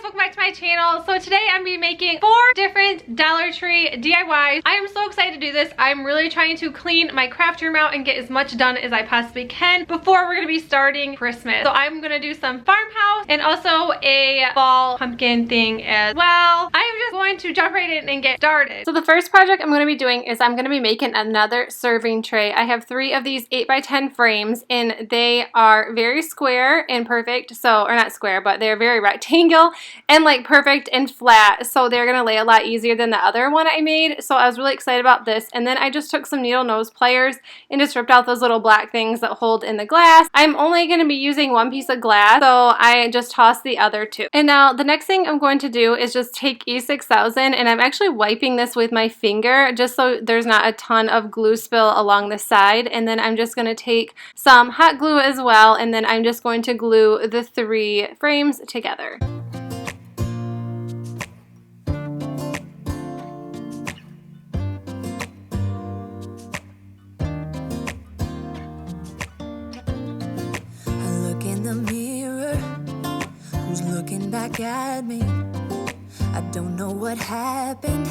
welcome back to my channel. So today I'm going to be making 4 different Dollar Tree DIYs. I am so excited to do this. I'm really trying to clean my craft room out and get as much done as I possibly can before we're going to be starting Christmas. So I'm going to do some Farmhouse and also a fall pumpkin thing as well. I am just going to jump right in and get started. So the first project I'm going to be doing is I'm going to be making another serving tray. I have 3 of these 8x10 frames and they are very square and perfect. So, or not square, but they're very rectangle and like perfect and flat, so they're gonna lay a lot easier than the other one I made. So I was really excited about this, and then I just took some needle nose pliers and just ripped out those little black things that hold in the glass. I'm only going to be using 1 piece of glass, so I just tossed the other 2. And now the next thing I'm going to do is just take E6000, and I'm actually wiping this with my finger just so there's not a ton of glue spill along the side. And then I'm just going to take some hot glue as well, and then I'm just going to glue the 3 frames together. Back at me. I don't know what happened.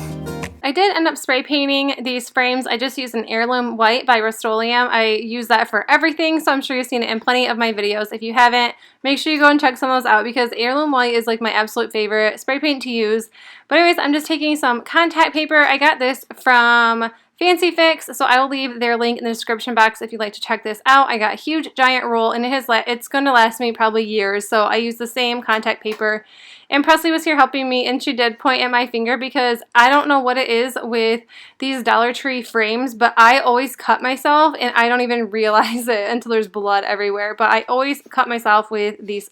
I did end up spray painting these frames. I just used an heirloom white by Rust-Oleum. I use that for everything, so I'm sure you've seen it in plenty of my videos. If you haven't, make sure you go and check some of those out because heirloom white is like my absolute favorite spray paint to use. But anyways, I'm just taking some contact paper. I got this from Fancy Fix, so I will leave their link in the description box if you'd like to check this out. I got a huge giant roll, and it's going to last me probably years, so I use the same contact paper. And Presley was here helping me, and she did point at my finger because I don't know what it is with these Dollar Tree frames, but I always cut myself, and I don't even realize it until there's blood everywhere. But I always cut myself with these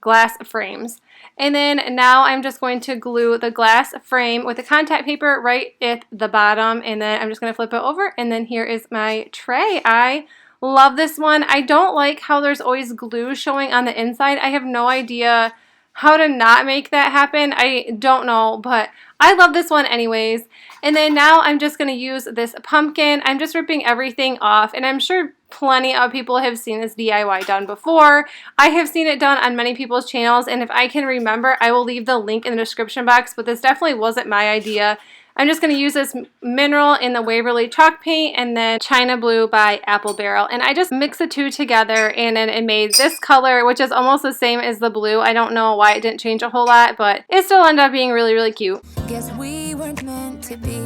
glass frames. And then now I'm just going to glue the glass frame with the contact paper right at the bottom, and then I'm just going to flip it over, and then here is my tray. I love this one. I don't like how there's always glue showing on the inside. I have no idea how to not make that happen. I don't know, but I love this one anyways. And then now I'm just going to use this pumpkin. I'm just ripping everything off, and I'm sure plenty of people have seen this DIY done before. I have seen it done on many people's channels, and if I can remember, I will leave the link in the description box, but this definitely wasn't my idea. I'm just going to use this mineral in the Waverly chalk paint and then China Blue by Apple Barrel. And I just mixed the 2 together, and then it made this color, which is almost the same as the blue. I don't know why it didn't change a whole lot, but it still ended up being really, really cute. Guess we weren't meant to be.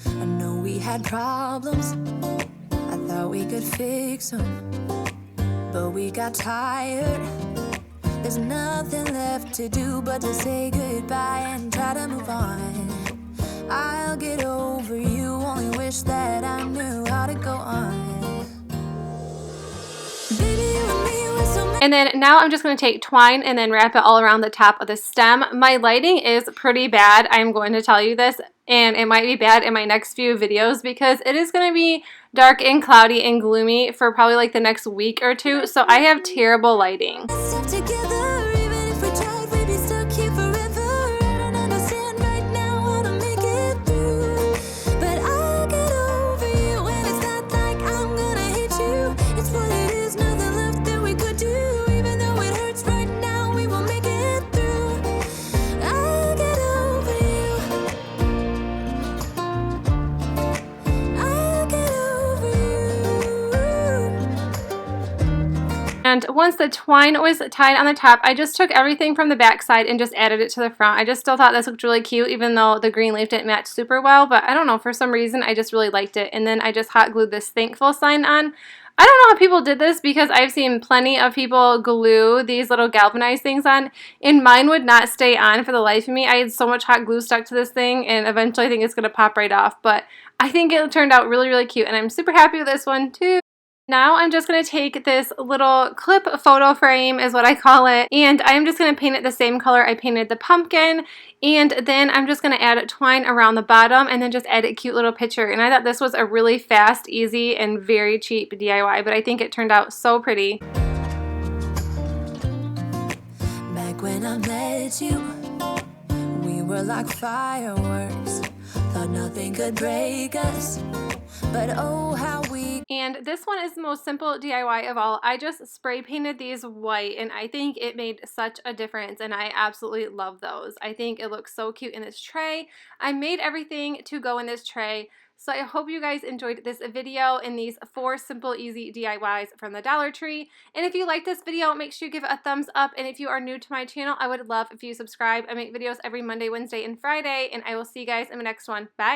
I know we had problems. I thought we could fix them, but we got tired. There's nothing left to do but to say goodbye and try to move on. I'll get over you, only wish that I knew how to go on. Baby, you and me were so. And then now I'm just going to take twine and then wrap it all around the top of the stem. My lighting is pretty bad, I'm going to tell you this, and it might be bad in my next few videos because it is going to be dark and cloudy and gloomy for probably like the next week or 2, so I have terrible lighting. And once the twine was tied on the top, I just took everything from the back side and just added it to the front. I just still thought this looked really cute, even though the green leaf didn't match super well. But I don't know, for some reason, I just really liked it. And then I just hot glued this thankful sign on. I don't know how people did this because I've seen plenty of people glue these little galvanized things on, and mine would not stay on for the life of me. I had so much hot glue stuck to this thing, and eventually I think it's going to pop right off. But I think it turned out really, really cute, and I'm super happy with this one too. Now I'm just going to take this little clip photo frame is what I call it, and I'm just going to paint it the same color I painted the pumpkin, and then I'm just going to add twine around the bottom and then just add a cute little picture. And I thought this was a really fast, easy, and very cheap DIY, but I think it turned out so pretty. Back when I met you, we were like fireworks. Thought nothing could break us, but oh how we And this one is the most simple DIY of all. I just spray painted these white and I think it made such a difference and I absolutely love those. I think it looks so cute in this tray. I made everything to go in this tray. So I hope you guys enjoyed this video and these 4 simple, easy DIYs from the Dollar Tree. And if you like this video, make sure you give it a thumbs up. And if you are new to my channel, I would love if you subscribe. I make videos every Monday, Wednesday, and Friday. And I will see you guys in the next one. Bye!